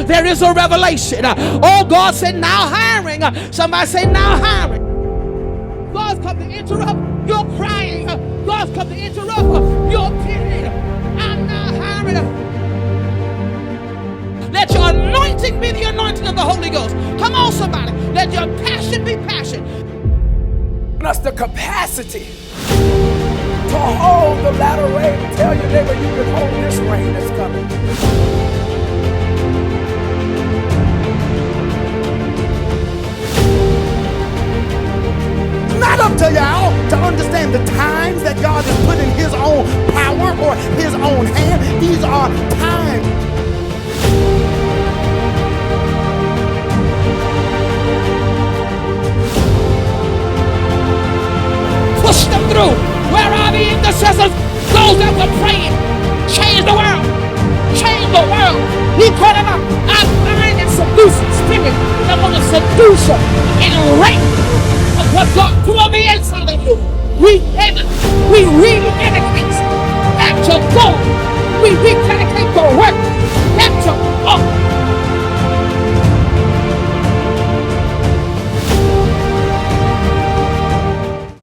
there is a revelation. Oh, God said now hiring. Somebody say now hiring. God's come to interrupt your crying. God's come to interrupt your pity. I'm now hiring. Let your anointing be the anointing of the Holy Ghost. Come on, somebody. Let your passion be passion. Us the capacity to hold the latter rain. Tell your neighbor you can hold this rain that's coming. Not up to y'all to understand the times that God has put in his own power or his own hand. These are times. Push them through. Where are the intercessors? Those that were praying. Change the world. Change the world. We call them up. I bind and seduce spirit that want to seduce you and rape of what God put on the inside of you. We re-educate